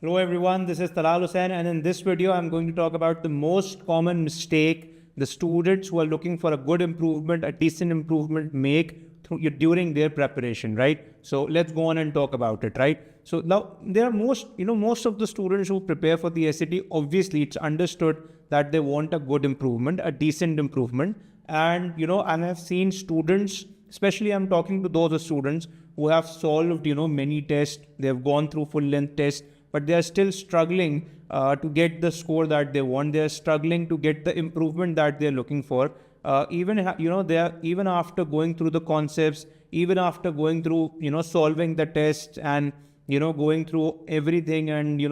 Hello everyone, this is Talal Hussain, and in this video I'm going to talk about the most common mistake the students who are looking for a good improvement, a decent improvement make during their preparation, right? So let's go on and talk about it, right? So now there are most of the students who prepare for the SAT, obviously it's understood that they want a good improvement, a decent improvement. And and I've seen students, especially I'm talking to those students who have solved, many tests, they have gone through full length tests, but they are still struggling to get the score that they want. They are struggling to get the improvement that they're looking for. They are, even after going through the concepts, even after going through, solving the tests and, going through everything and,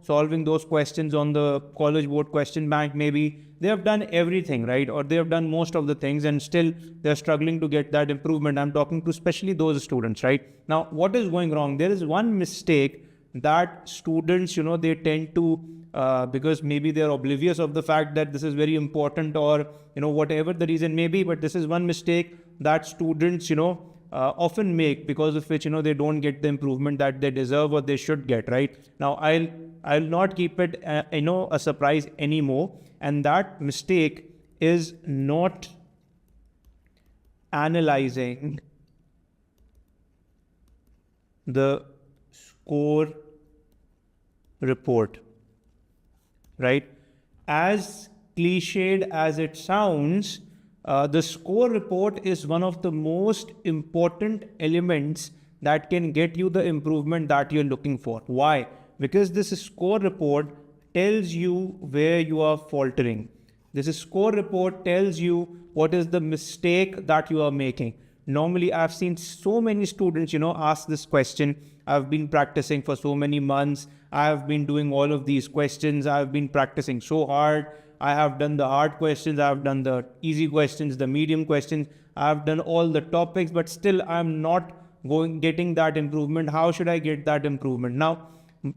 solving those questions on the college board question bank, maybe they have done everything, right? Or they have done most of the things and still they're struggling to get that improvement. I'm talking to especially those students, right? Now, what is going wrong? There is one mistake that students, they tend to, because maybe they're oblivious of the fact that this is very important, or, whatever the reason may be, but this is one mistake that students, often make, because of which, they don't get the improvement that they deserve or they should get, right? Now, I'll not keep it, a surprise anymore. And that mistake is not analyzing the score report, right? As cliched as it sounds, the score report is one of the most important elements that can get you the improvement that you're looking for. Why? Because this score report tells you where you are faltering. This score report tells you what is the mistake that you are making. Normally, I've seen so many students, ask this question. I've been practicing for so many months. I've been doing all of these questions. I've been practicing so hard. I have done the hard questions. I've done the easy questions, the medium questions. I've done all the topics, but still I'm not getting that improvement. How should I get that improvement? Now,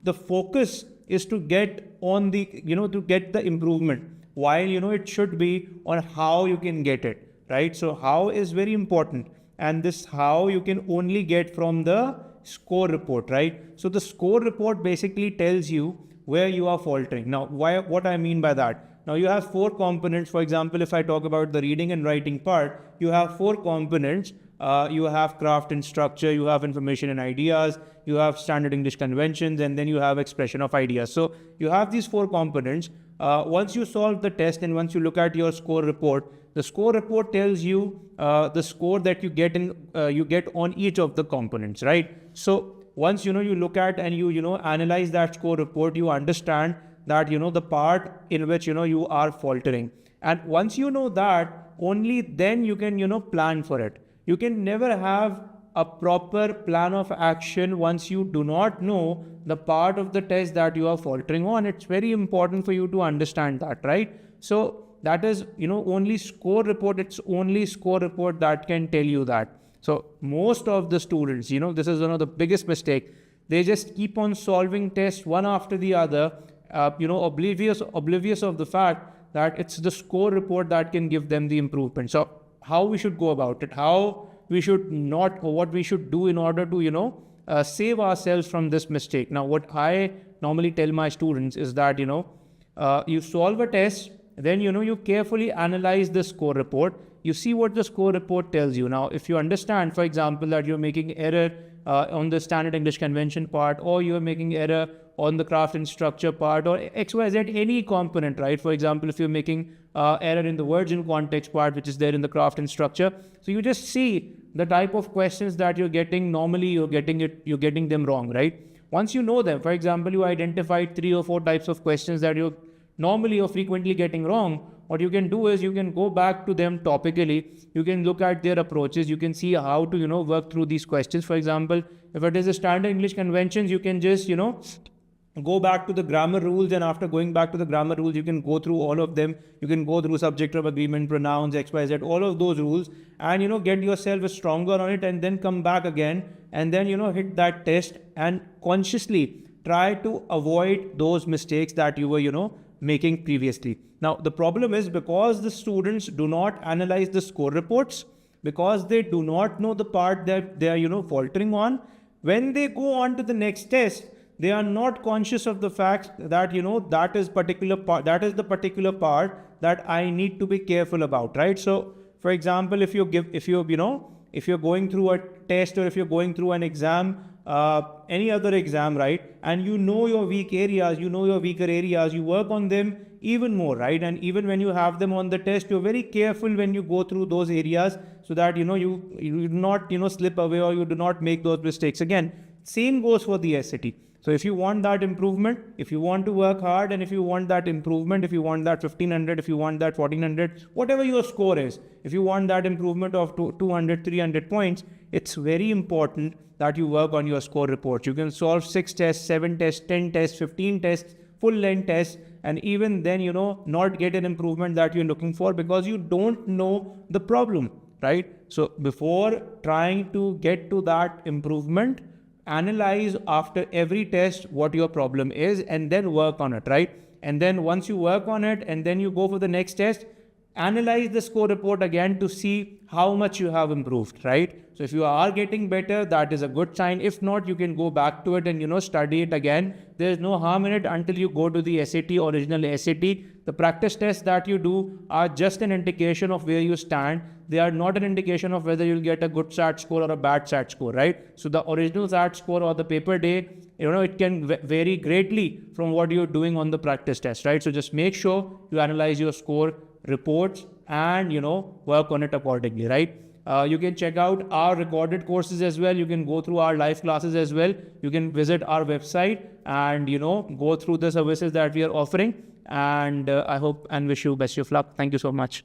the focus is to get on the, to get the improvement, while, it should be on how you can get it, right? So how is very important. And this how you can only get from the score report, right? So the score report basically tells you where you are faltering. Now, what I mean by that? Now, you have 4 components. For example, if I talk about the reading and writing part, you have 4 components. You have craft and structure, you have information and ideas, you have standard English conventions, and then you have expression of ideas. So you have these 4 components. Once you solve the test and once you look at your score report, the score report tells you the score that you get on each of the components, right? So once you look at and you analyze that score report, you understand that the part in which you are faltering. And once you know that, only then you can plan for it. You can never have a proper plan of action once you do not know the part of the test that you are faltering on. It's very important for you to understand that, right? So that is, only score report. It's only score report that can tell you that. So most of the students, this is one of the biggest mistake. They just keep on solving tests one after the other, oblivious of the fact that it's the score report that can give them the improvement. So how we should go about it, how we should not, or what we should do in order to, save ourselves from this mistake. Now, what I normally tell my students is that, you solve a test, then, you carefully analyze the score report. You see what the score report tells you. Now, if you understand, for example, that you're making error on the standard English convention part, or you're making error on the craft and structure part, or XYZ, any component, right? For example, if you're making error in the words in context part, which is there in the craft and structure. So you just see the type of questions that you're getting. Normally, you're getting them wrong, right? Once you know them, for example, you identified 3 or 4 types of questions that you're normally or frequently getting wrong. What you can do is you can go back to them topically. You can look at their approaches. You can see how to, work through these questions. For example, if it is a standard English conventions, you can just, go back to the grammar rules, and after going back to the grammar rules, you can go through all of them. You can go through subject of agreement, pronouns, XYZ, all of those rules, and get yourself stronger on it, and then come back again, and then hit that test and consciously try to avoid those mistakes that you were making previously. Now, the problem is, because the students do not analyze the score reports, because they do not know the part that they are faltering on, when they go on to the next test, they are not conscious of the fact that, that is the particular part that I need to be careful about, right? So for example, if you're going through a test, or if you're going through an exam, any other exam, right? And your weak areas, your weaker areas, you work on them even more, right? And even when you have them on the test, you're very careful when you go through those areas, so that, you do not, slip away, or you do not make those mistakes again. Same goes for the SAT. So if you want that improvement, if you want to work hard, and if you want that improvement, if you want that 1500, if you want that 1400, whatever your score is, if you want that improvement of 200, 300 points, it's very important that you work on your score report. You can solve 6 tests, 7 tests, 10 tests, 15 tests, full length tests, and even then, not get an improvement that you're looking for, because you don't know the problem, right? So before trying to get to that improvement, analyze after every test what your problem is, and then work on it, right? And then once you work on it, and then you go for the next test, analyze the score report again to see how much you have improved, right? So if you are getting better, that is a good sign. If not, you can go back to it and, study it again. There's no harm in it until you go to the SAT, original SAT. The practice tests that you do are just an indication of where you stand. They are not an indication of whether you'll get a good SAT score or a bad SAT score, right? So the original SAT score or the paper day, it can vary greatly from what you're doing on the practice test, right? So just make sure you analyze your score reports and, work on it accordingly, right? You can check out our recorded courses as well. You can go through our live classes as well. You can visit our website and, go through the services that we are offering. And I hope and wish you best of luck. Thank you so much.